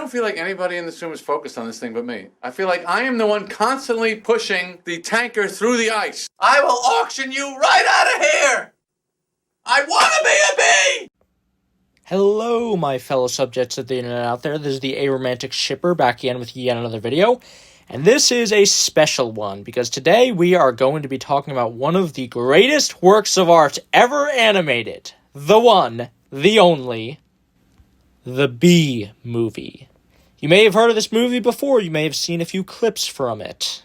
I don't feel like anybody in this room is focused on this thing but me. I feel like I am the one constantly pushing the tanker through the ice. I will auction you right out of here! I want to be a bee! Hello, my fellow subjects of the internet out there. This is the Aromantic Shipper back again with yet another video. And this is a special one, because today we are going to be talking about one of the greatest works of art ever animated. The one, the only, the Bee Movie. You may have heard of this movie before, you may have seen a few clips from it.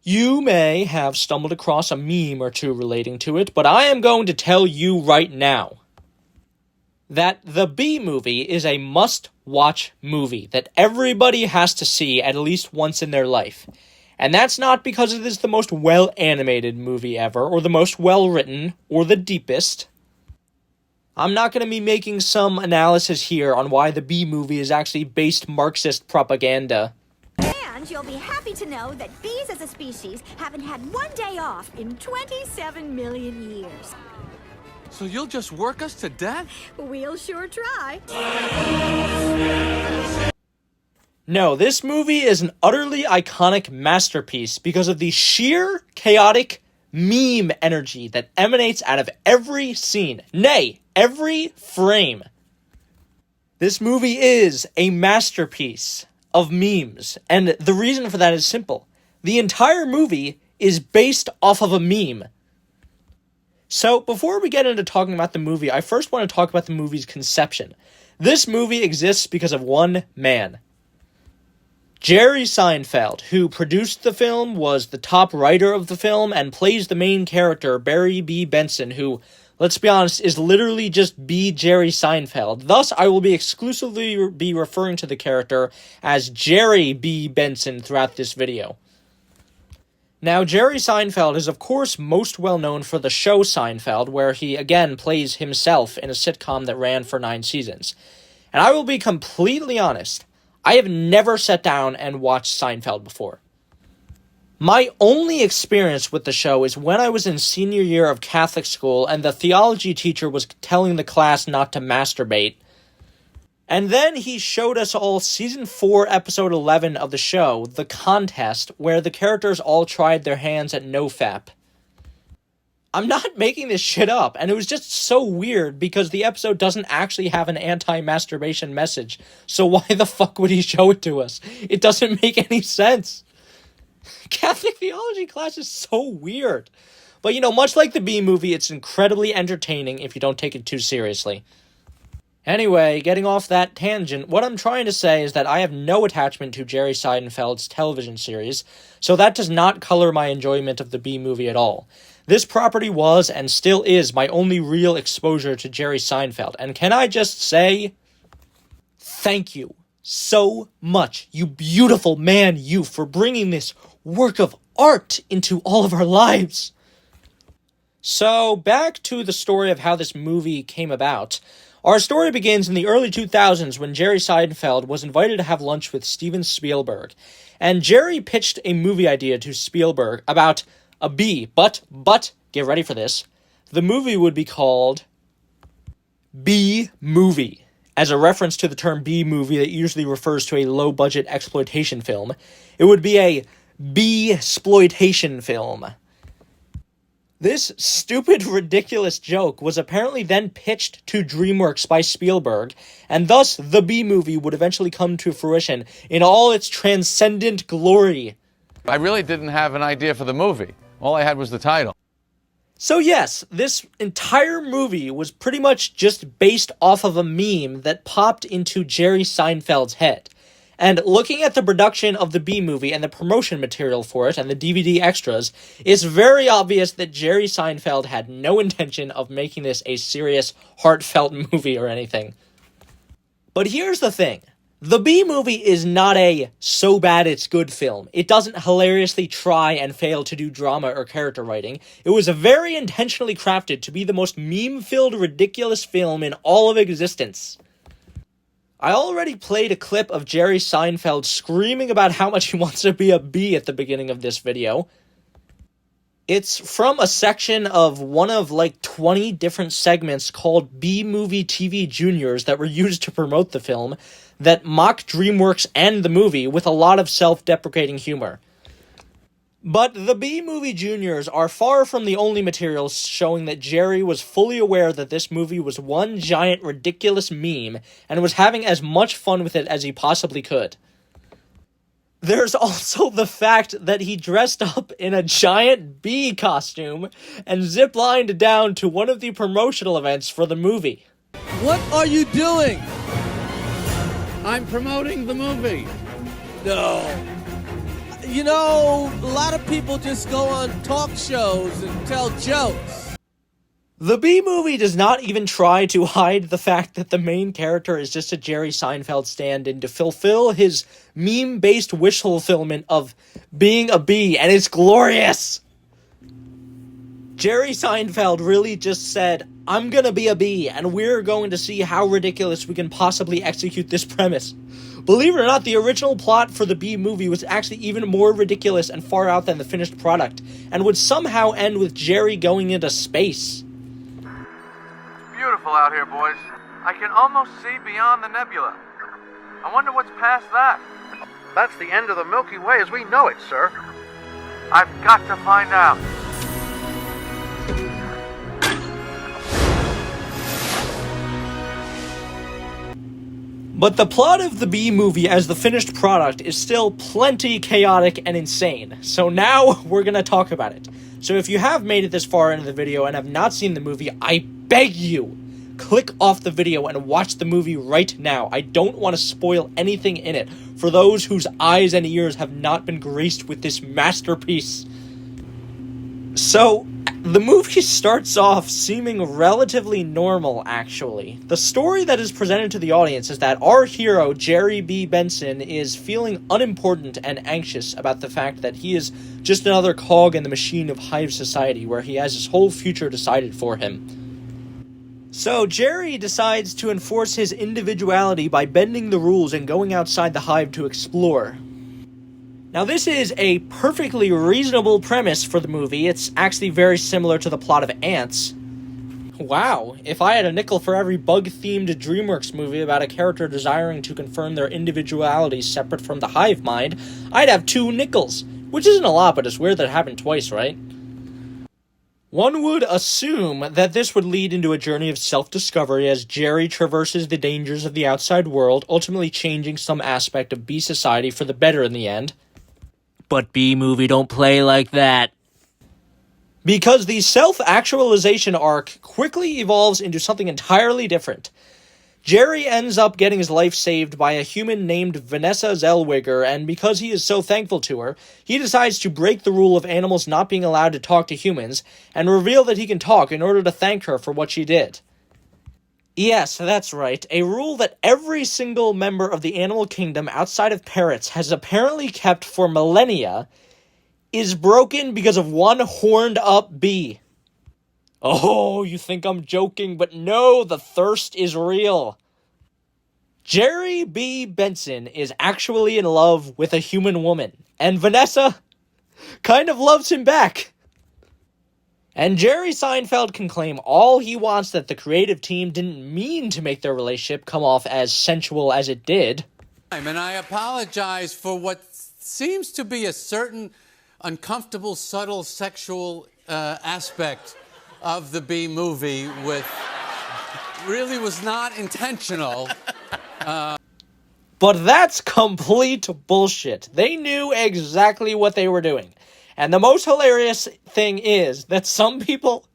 You may have stumbled across a meme or two relating to it, but I am going to tell you right now that the Bee Movie is a must-watch movie that everybody has to see at least once in their life. And that's not because it is the most well-animated movie ever, or the most well-written, or the deepest. I'm not going to be making some analysis here on why the Bee Movie is actually based Marxist propaganda. And you'll be happy to know that bees as a species haven't had one day off in 27 million years. So you'll just work us to death? We'll sure try. No, this movie is an utterly iconic masterpiece because of the sheer, chaotic meme energy that emanates out of every scene. Nay, every frame. This movie is a masterpiece of memes, and the reason for that is simple. The entire movie is based off of a meme. So, before we get into talking about the movie, I first want to talk about the movie's conception. This movie exists because of one man. Jerry Seinfeld, who produced the film, was the top writer of the film, and plays the main character, Barry B. Benson, who, let's be honest, is literally just B. Jerry Seinfeld. Thus, I will be exclusively be referring to the character as Jerry B. Benson throughout this video. Now, Jerry Seinfeld is, of course, most well known for the show Seinfeld, where he, again, plays himself in a sitcom that ran for 9 seasons. And I will be completely honest, I have never sat down and watched Seinfeld before. My only experience with the show is when I was in senior year of Catholic school and the theology teacher was telling the class not to masturbate. And then he showed us all season 4, episode 11 of the show, The Contest, where the characters all tried their hands at NoFap. I'm not making this shit up, and it was just so weird because the episode doesn't actually have an anti-masturbation message, so why the fuck would he show it to us? It doesn't make any sense. Catholic theology class is so weird. But, much like the Bee Movie, it's incredibly entertaining if you don't take it too seriously. Anyway, getting off that tangent, what I'm trying to say is that I have no attachment to Jerry Seinfeld's television series, so that does not color my enjoyment of the Bee Movie at all. This property was, and still is, my only real exposure to Jerry Seinfeld, and can I just say, thank you so much, you beautiful man, you, for bringing this work of art into all of our lives. So, back to the story of how this movie came about. Our story begins in the early 2000s when Jerry Seinfeld was invited to have lunch with Steven Spielberg. And Jerry pitched a movie idea to Spielberg about a bee, but, get ready for this, the movie would be called Bee Movie, as a reference to the term Bee Movie that usually refers to a low-budget exploitation film. It would be a bee-sploitation film. This stupid, ridiculous joke was apparently then pitched to DreamWorks by Spielberg, and thus the Bee Movie would eventually come to fruition in all its transcendent glory. I really didn't have an idea for the movie. All I had was the title. So yes, this entire movie was pretty much just based off of a meme that popped into Jerry Seinfeld's head. And looking at the production of the Bee Movie and the promotion material for it and the DVD extras, it's very obvious that Jerry Seinfeld had no intention of making this a serious, heartfelt movie or anything. But here's the thing. The Bee Movie is not a so bad it's good film. It doesn't hilariously try and fail to do drama or character writing. It was very intentionally crafted to be the most meme-filled, ridiculous film in all of existence. I already played a clip of Jerry Seinfeld screaming about how much he wants to be a bee at the beginning of this video. It's from a section of one of like 20 different segments called Bee Movie TV Juniors that were used to promote the film. that mock DreamWorks and the movie with a lot of self-deprecating humor. But the B-Movie Juniors are far from the only materials showing that Jerry was fully aware that this movie was one giant ridiculous meme and was having as much fun with it as he possibly could. There's also the fact that he dressed up in a giant bee costume and ziplined down to one of the promotional events for the movie. What are you doing? I'm promoting the movie. No. You know, a lot of people just go on talk shows and tell jokes. The B-Movie does not even try to hide the fact that the main character is just a Jerry Seinfeld stand-in to fulfill his meme-based wish fulfillment of being a bee, and it's glorious! Jerry Seinfeld really just said, I'm gonna be a bee, and we're going to see how ridiculous we can possibly execute this premise. Believe it or not, the original plot for the B-Movie was actually even more ridiculous and far out than the finished product, and would somehow end with Jerry going into space. It's beautiful out here, boys. I can almost see beyond the nebula. I wonder what's past that. That's the end of the Milky Way as we know it, sir. I've got to find out. But the plot of the B-Movie as the finished product is still plenty chaotic and insane, so now we're gonna talk about it. So if you have made it this far into the video and have not seen the movie, I beg you, click off the video and watch the movie right now. I don't want to spoil anything in it for those whose eyes and ears have not been graced with this masterpiece. So, the movie starts off seeming relatively normal, actually. The story that is presented to the audience is that our hero, Jerry B. Benson, is feeling unimportant and anxious about the fact that he is just another cog in the machine of hive society where he has his whole future decided for him. So, Jerry decides to enforce his individuality by bending the rules and going outside the hive to explore. Now, this is a perfectly reasonable premise for the movie. It's actually very similar to the plot of Ants. Wow, if I had a nickel for every bug-themed DreamWorks movie about a character desiring to confirm their individuality separate from the hive mind, I'd have 2 nickels. Which isn't a lot, but it's weird that it happened twice, right? One would assume that this would lead into a journey of self-discovery as Jerry traverses the dangers of the outside world, ultimately changing some aspect of bee society for the better in the end. But B-Movie don't play like that. Because the self-actualization arc quickly evolves into something entirely different. Jerry ends up getting his life saved by a human named Vanessa Zellweger, and because he is so thankful to her, he decides to break the rule of animals not being allowed to talk to humans, and reveal that he can talk in order to thank her for what she did. Yes, that's right. A rule that every single member of the animal kingdom outside of parrots has apparently kept for millennia is broken because of one horned-up bee. Oh, you think I'm joking, but no, the thirst is real. Jerry B. Benson is actually in love with a human woman, and Vanessa kind of loves him back. And Jerry Seinfeld can claim all he wants that the creative team didn't mean to make their relationship come off as sensual as it did. And I apologize for what seems to be a certain uncomfortable, subtle sexual aspect of the B-Movie with really was not intentional. But that's complete bullshit. They knew exactly what they were doing. And the most hilarious thing is that some people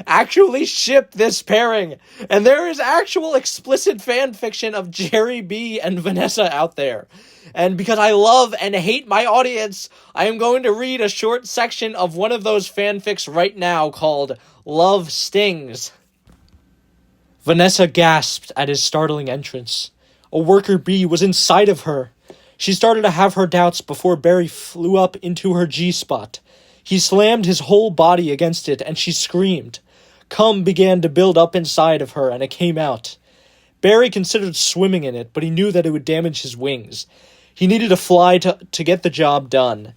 actually ship this pairing. And there is actual explicit fan fiction of Jerry B. and Vanessa out there. And because I love and hate my audience, I am going to read a short section of one of those fanfics right now called Love Stings. Vanessa gasped at his startling entrance. A worker bee was inside of her. She started to have her doubts before Barry flew up into her G-spot. He slammed his whole body against it, and she screamed. Cum began to build up inside of her, and it came out. Barry considered swimming in it, but he knew that it would damage his wings. He needed to fly to get the job done.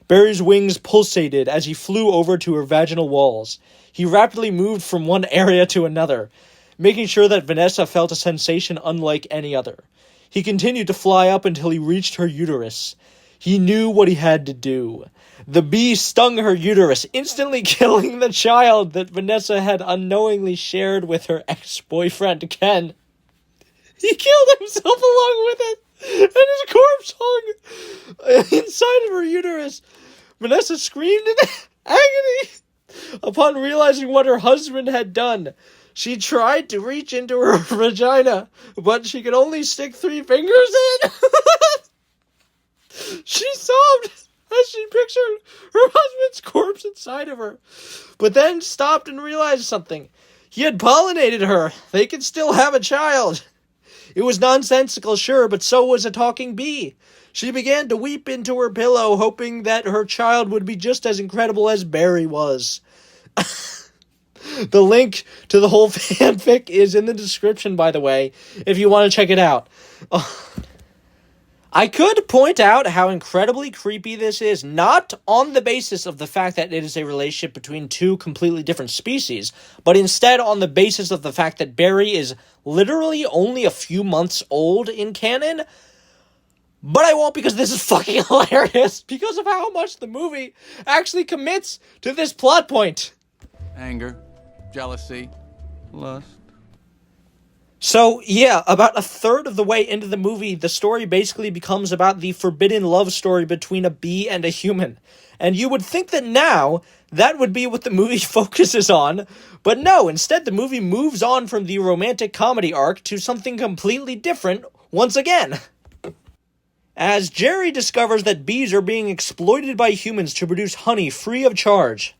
Barry's wings pulsated as he flew over to her vaginal walls. He rapidly moved from one area to another, making sure that Vanessa felt a sensation unlike any other. He continued to fly up until he reached her uterus. He knew what he had to do. The bee stung her uterus, instantly killing the child that Vanessa had unknowingly shared with her ex-boyfriend, Ken. He killed himself along with it, and his corpse hung inside of her uterus. Vanessa screamed in agony upon realizing what her husband had done. She tried to reach into her vagina, but she could only stick 3 fingers in. She sobbed as she pictured her husband's corpse inside of her, but then stopped and realized something. He had pollinated her. They could still have a child. It was nonsensical, sure, but so was a talking bee. She began to weep into her pillow, hoping that her child would be just as incredible as Barry was. The link to the whole fanfic is in the description, by the way, if you want to check it out. I could point out how incredibly creepy this is, not on the basis of the fact that it is a relationship between 2 completely different species, but instead on the basis of the fact that Barry is literally only a few months old in canon. But I won't, because this is fucking hilarious, because of how much the movie actually commits to this plot point. Anger, jealousy, lust. So, yeah, about a third of the way into the movie, the story basically becomes about the forbidden love story between a bee and a human. And you would think that now, that would be what the movie focuses on, but no, instead the movie moves on from the romantic comedy arc to something completely different once again. As Jerry discovers that bees are being exploited by humans to produce honey free of charge.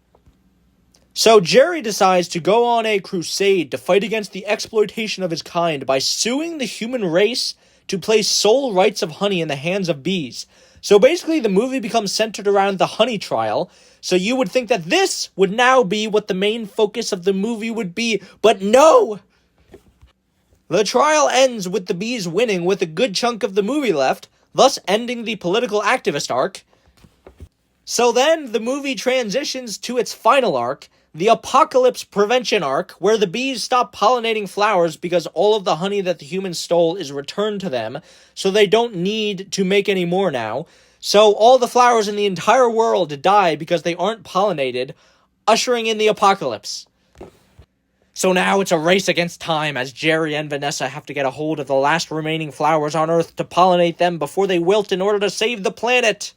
So Jerry decides to go on a crusade to fight against the exploitation of his kind by suing the human race to place sole rights of honey in the hands of bees. So basically the movie becomes centered around the honey trial, so you would think that this would now be what the main focus of the movie would be, but no! The trial ends with the bees winning with a good chunk of the movie left, thus ending the political activist arc. So then the movie transitions to its final arc, the apocalypse prevention arc, where the bees stop pollinating flowers because all of the honey that the humans stole is returned to them, so they don't need to make any more now. So all the flowers in the entire world die because they aren't pollinated, ushering in the apocalypse. So now it's a race against time as Jerry and Vanessa have to get a hold of the last remaining flowers on Earth to pollinate them before they wilt in order to save the planet.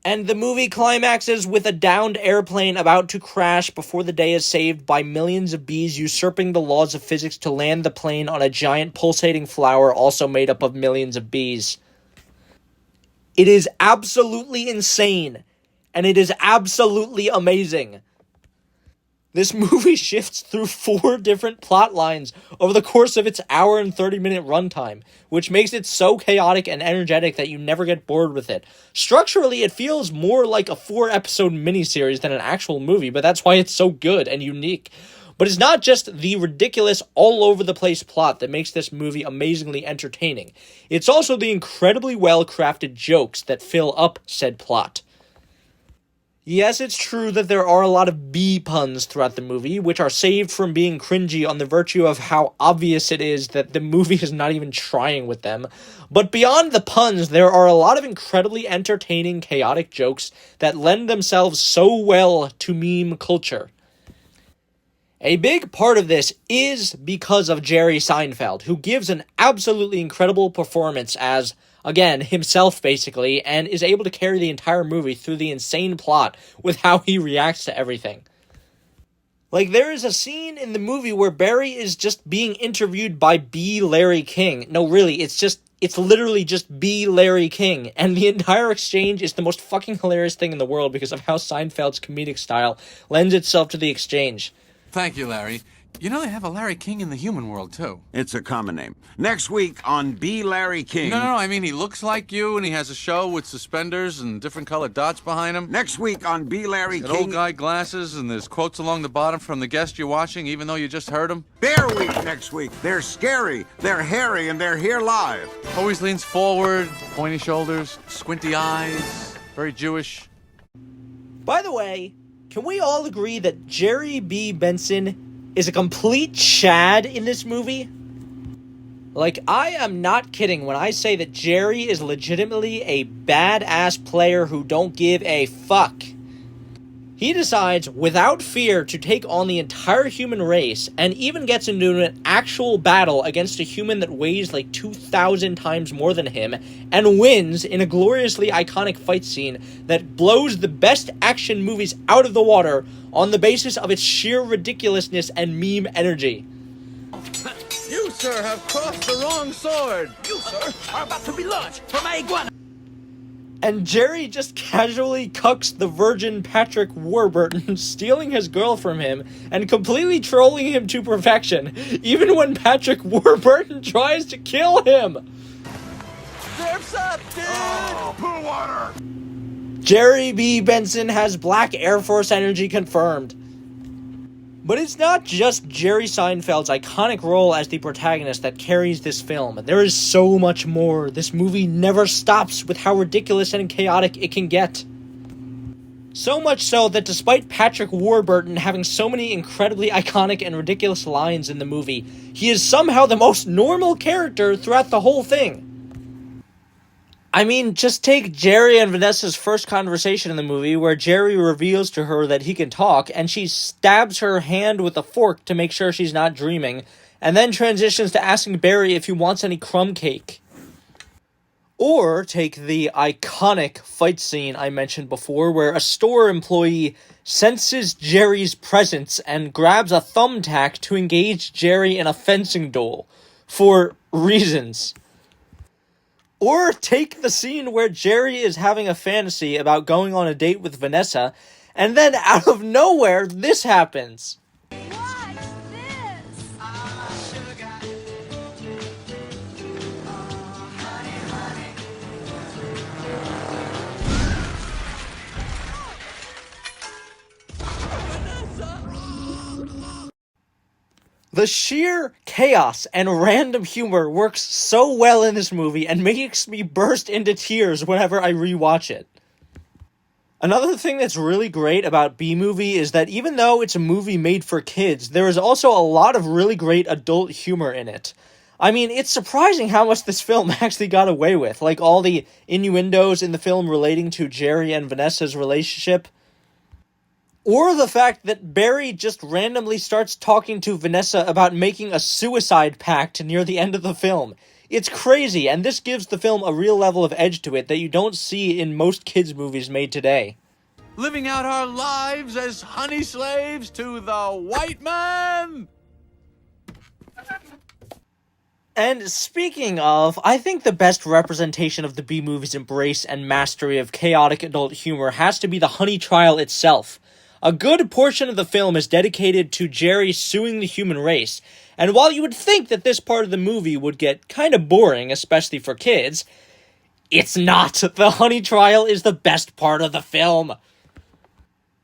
And the movie climaxes with a downed airplane about to crash before the day is saved by millions of bees usurping the laws of physics to land the plane on a giant pulsating flower also made up of millions of bees. It is absolutely insane, and it is absolutely amazing. This movie shifts through 4 different plot lines over the course of its hour and 30-minute runtime, which makes it so chaotic and energetic that you never get bored with it. Structurally, it feels more like a 4-episode miniseries than an actual movie, but that's why it's so good and unique. But it's not just the ridiculous, all-over-the-place plot that makes this movie amazingly entertaining. It's also the incredibly well-crafted jokes that fill up said plot. Yes, it's true that there are a lot of bee puns throughout the movie, which are saved from being cringy on the virtue of how obvious it is that the movie is not even trying with them. But beyond the puns, there are a lot of incredibly entertaining, chaotic jokes that lend themselves so well to meme culture. A big part of this is because of Jerry Seinfeld, who gives an absolutely incredible performance as, again, himself basically, and is able to carry the entire movie through the insane plot with how he reacts to everything. Like, there is a scene in the movie where Barry is just being interviewed by B. Larry King. No, really, it's literally just B. Larry King, and the entire exchange is the most fucking hilarious thing in the world because of how Seinfeld's comedic style lends itself to the exchange. Thank you, Larry. You know they have a Larry King in the human world, too. It's a common name. Next week on B. Larry King. No, I mean, he looks like you, and he has a show with suspenders and different colored dots behind him. Next week on B. Larry An King. old guy glasses, and there's quotes along the bottom from the guest you're watching, even though you just heard him. Bear Week next week. They're scary, they're hairy, and they're here live. Always leans forward, pointy shoulders, squinty eyes, very Jewish. By the way, can we all agree that Jerry B. Benson is a complete Chad in this movie? Like, I am not kidding when I say that Jerry is legitimately a badass player who don't give a fuck. He decides, without fear, to take on the entire human race, and even gets into an actual battle against a human that weighs like 2,000 times more than him, and wins in a gloriously iconic fight scene that blows the best action movies out of the water on the basis of its sheer ridiculousness and meme energy. You, sir, have crossed the wrong sword. You, sir, are about to be launched from my iguana. And Jerry just casually cucks the virgin Patrick Warburton, stealing his girl from him and completely trolling him to perfection, even when Patrick Warburton tries to kill him. Surf's up, dude! Oh, pool water! Jerry B. Benson has Black Air Force energy confirmed. But it's not just Jerry Seinfeld's iconic role as the protagonist that carries this film. There is so much more. This movie never stops with how ridiculous and chaotic it can get. So much so that despite Patrick Warburton having so many incredibly iconic and ridiculous lines in the movie, he is somehow the most normal character throughout the whole thing. I mean, just take Jerry and Vanessa's first conversation in the movie, where Jerry reveals to her that he can talk, and she stabs her hand with a fork to make sure she's not dreaming, and then transitions to asking Barry if he wants any crumb cake. Or take the iconic fight scene I mentioned before, where a store employee senses Jerry's presence and grabs a thumbtack to engage Jerry in a fencing duel, for reasons. Or take the scene where Jerry is having a fantasy about going on a date with Vanessa, and then out of nowhere, this happens. Watch this! The sheer chaos and random humor works so well in this movie and makes me burst into tears whenever I rewatch it. Another thing that's really great about B-Movie is that even though it's a movie made for kids, there is also a lot of really great adult humor in it. I mean, it's surprising how much this film actually got away with, like all the innuendos in the film relating to Jerry and Vanessa's relationship. Or the fact that Barry just randomly starts talking to Vanessa about making a suicide pact near the end of the film. It's crazy, and this gives the film a real level of edge to it that you don't see in most kids' movies made today. Living out our lives as honey slaves to the white man! And speaking of, I think the best representation of the B-Movie's embrace and mastery of chaotic adult humor has to be the honey trial itself. A good portion of the film is dedicated to Jerry suing the human race, and while you would think that this part of the movie would get kind of boring, especially for kids, it's not. The honey trial is the best part of the film.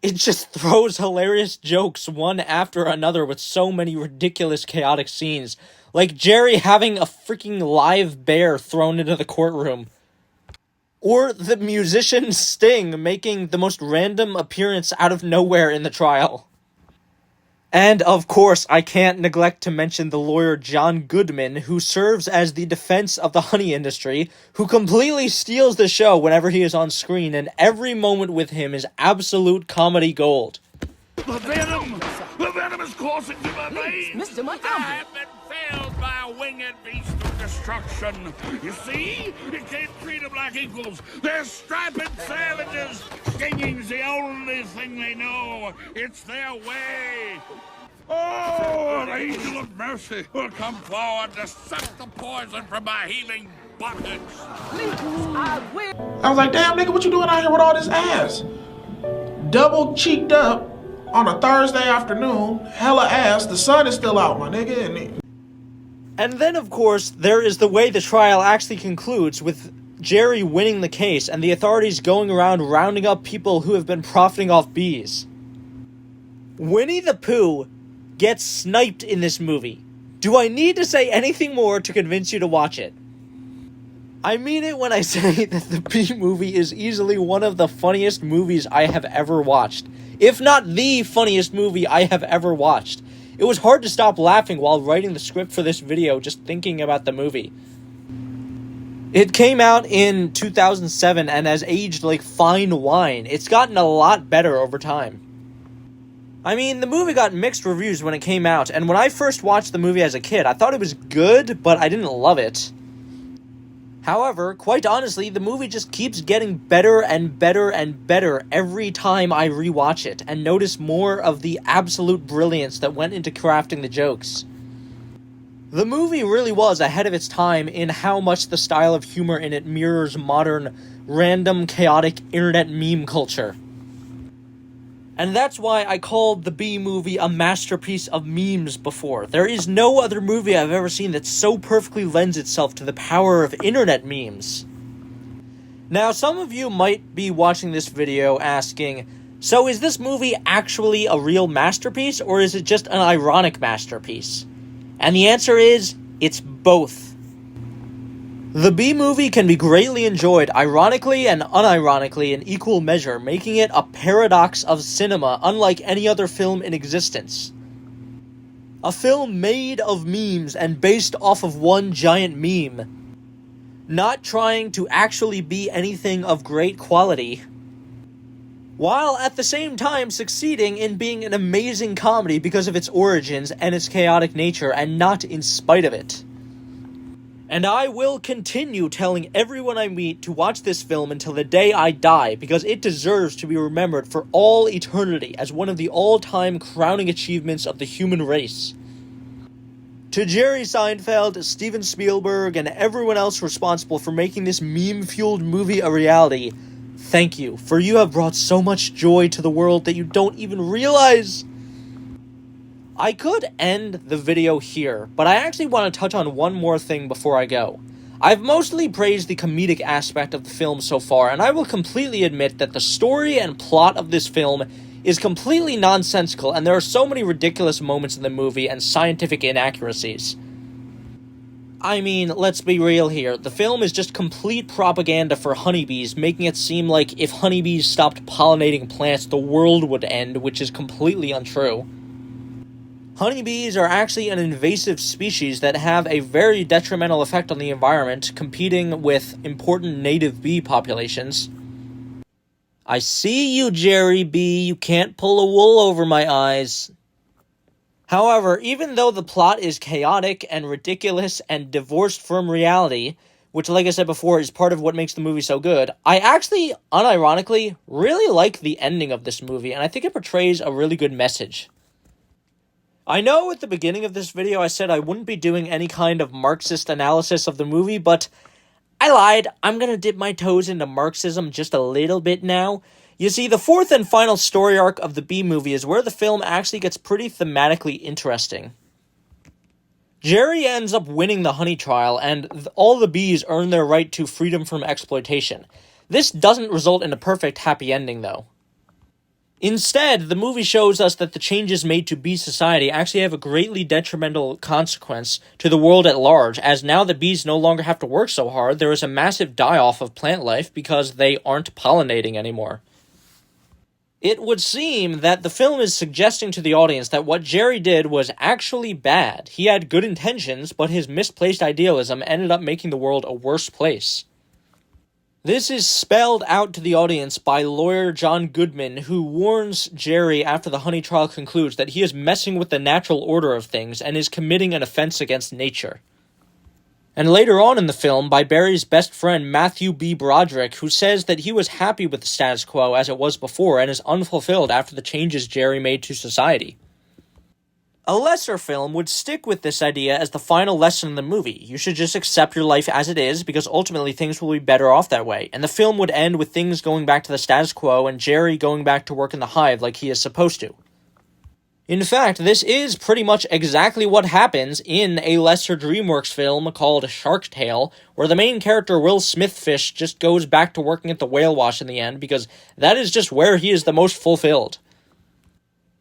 It just throws hilarious jokes one after another with so many ridiculous chaotic scenes, like Jerry having a freaking live bear thrown into the courtroom. Or the musician Sting making the most random appearance out of nowhere in the trial. And, of course, I can't neglect to mention the lawyer John Goodman, who serves as the defense of the honey industry, who completely steals the show whenever he is on screen, and every moment with him is absolute comedy gold. The venom is coursing through my veins. Mr. Montgomery. I have been failed by a winged beast of destruction. You see, you can't treat them like equals. They're striped savages. Stinging's the only thing they know. It's their way. Oh, an angel of mercy will come forward to suck the poison from my healing buttocks. I will. I was like, damn, nigga, what you doing out here with all this ass? Double cheeked up on a Thursday afternoon, hella ass, the sun is still out, my nigga. And then, of course, there is the way the trial actually concludes, with Jerry winning the case and the authorities going around rounding up people who have been profiting off bees. Winnie the Pooh gets sniped in this movie. Do I need to say anything more to convince you to watch it? I mean it when I say that the B-Movie is easily one of the funniest movies I have ever watched. If not the funniest movie I have ever watched. It was hard to stop laughing while writing the script for this video just thinking about the movie. It came out in 2007 and has aged like fine wine. It's gotten a lot better over time. I mean, the movie got mixed reviews when it came out, and when I first watched the movie as a kid, I thought it was good, but I didn't love it. However, quite honestly, the movie just keeps getting better and better and better every time I rewatch it, and notice more of the absolute brilliance that went into crafting the jokes. The movie really was ahead of its time in how much the style of humor in it mirrors modern, random, chaotic internet meme culture. And that's why I called the Bee Movie a masterpiece of memes before. There is no other movie I've ever seen that so perfectly lends itself to the power of internet memes. Now, some of you might be watching this video asking, so is this movie actually a real masterpiece, or is it just an ironic masterpiece? And the answer is, it's both. The Bee Movie can be greatly enjoyed ironically and unironically in equal measure, making it a paradox of cinema unlike any other film in existence. A film made of memes and based off of one giant meme, not trying to actually be anything of great quality, while at the same time succeeding in being an amazing comedy because of its origins and its chaotic nature, and not in spite of it. And I will continue telling everyone I meet to watch this film until the day I die, because it deserves to be remembered for all eternity as one of the all-time crowning achievements of the human race. To Jerry Seinfeld, Steven Spielberg, and everyone else responsible for making this meme-fueled movie a reality, thank you, for you have brought so much joy to the world that you don't even realize. I could end the video here, but I actually want to touch on one more thing before I go. I've mostly praised the comedic aspect of the film so far, and I will completely admit that the story and plot of this film is completely nonsensical, and there are so many ridiculous moments in the movie and scientific inaccuracies. I mean, let's be real here. The film is just complete propaganda for honeybees, making it seem like if honeybees stopped pollinating plants, the world would end, which is completely untrue. Honeybees are actually an invasive species that have a very detrimental effect on the environment, competing with important native bee populations. I see you, Jerry Bee. You can't pull a wool over my eyes. However, even though the plot is chaotic and ridiculous and divorced from reality, which, like I said before, is part of what makes the movie so good, I actually, unironically, really like the ending of this movie, and I think it portrays a really good message. I know at the beginning of this video I said I wouldn't be doing any kind of Marxist analysis of the movie, but I lied. I'm gonna dip my toes into Marxism just a little bit now. You see, the fourth and final story arc of the Bee Movie is where the film actually gets pretty thematically interesting. Jerry ends up winning the honey trial, and all the bees earn their right to freedom from exploitation. This doesn't result in a perfect happy ending, though. Instead, the movie shows us that the changes made to bee society actually have a greatly detrimental consequence to the world at large, as now that bees no longer have to work so hard, there is a massive die-off of plant life because they aren't pollinating anymore. It would seem that the film is suggesting to the audience that what Jerry did was actually bad. He had good intentions, but his misplaced idealism ended up making the world a worse place. This is spelled out to the audience by lawyer John Goodman, who warns Jerry after the honey trial concludes that he is messing with the natural order of things and is committing an offense against nature. And later on in the film, by Barry's best friend Matthew B. Broderick, who says that he was happy with the status quo as it was before and is unfulfilled after the changes Jerry made to society. A lesser film would stick with this idea as the final lesson in the movie. You should just accept your life as it is, because ultimately things will be better off that way. And the film would end with things going back to the status quo and Jerry going back to work in the hive like he is supposed to. In fact, this is pretty much exactly what happens in a lesser DreamWorks film called Shark Tale, where the main character Will Smithfish just goes back to working at the whale wash in the end, because that is just where he is the most fulfilled.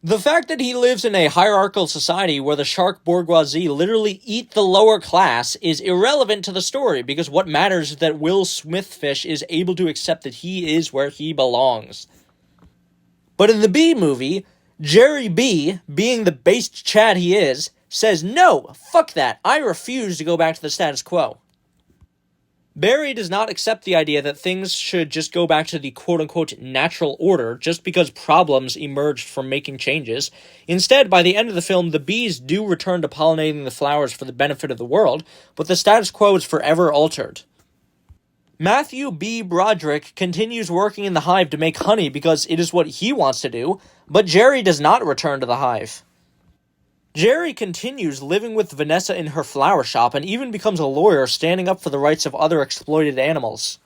The fact that he lives in a hierarchical society where the shark bourgeoisie literally eat the lower class is irrelevant to the story, because what matters is that Will Smithfish is able to accept that he is where he belongs. But in the Bee Movie, Jerry B, being the based Chad he is, says, "No, fuck that, I refuse to go back to the status quo." Barry does not accept the idea that things should just go back to the quote-unquote natural order just because problems emerged from making changes. Instead, by the end of the film, the bees do return to pollinating the flowers for the benefit of the world, but the status quo is forever altered. Matthew B. Broderick continues working in the hive to make honey because it is what he wants to do, but Jerry does not return to the hive. Jerry continues living with Vanessa in her flower shop and even becomes a lawyer standing up for the rights of other exploited animals.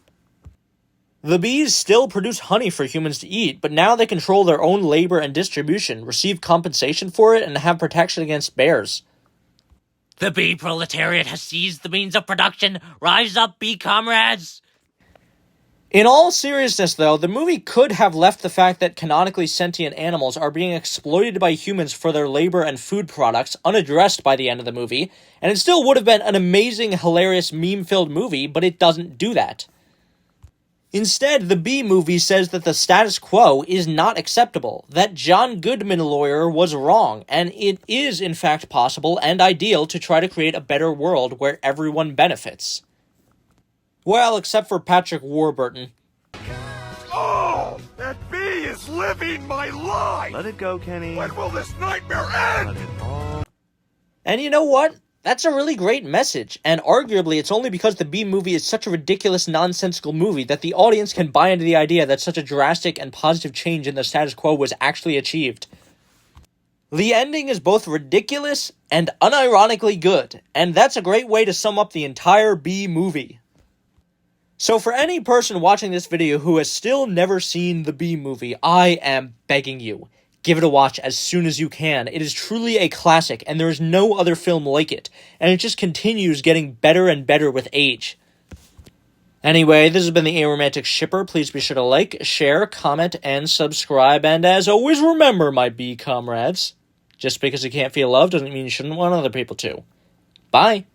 The bees still produce honey for humans to eat, but now they control their own labor and distribution, receive compensation for it, and have protection against bears. The bee proletariat has seized the means of production. Rise up, bee comrades! In all seriousness, though, the movie could have left the fact that canonically sentient animals are being exploited by humans for their labor and food products unaddressed by the end of the movie, and it still would have been an amazing, hilarious, meme-filled movie, but it doesn't do that. Instead, the B movie says that the status quo is not acceptable, that John Goodman lawyer was wrong, and it is in fact possible and ideal to try to create a better world where everyone benefits. Well, except for Patrick Warburton. Oh, that bee is living my life! Let it go, Kenny. When will this nightmare end? And you know what? That's a really great message, and arguably it's only because the B movie is such a ridiculous, nonsensical movie that the audience can buy into the idea that such a drastic and positive change in the status quo was actually achieved. The ending is both ridiculous and unironically good, and that's a great way to sum up the entire B movie. So for any person watching this video who has still never seen the B movie, I am begging you, give it a watch as soon as you can. It is truly a classic, and there is no other film like it, and it just continues getting better and better with age. Anyway, this has been the Aromantic Shipper. Please be sure to like, share, comment, and subscribe, and as always, remember, my B comrades, just because you can't feel love doesn't mean you shouldn't want other people to. Bye!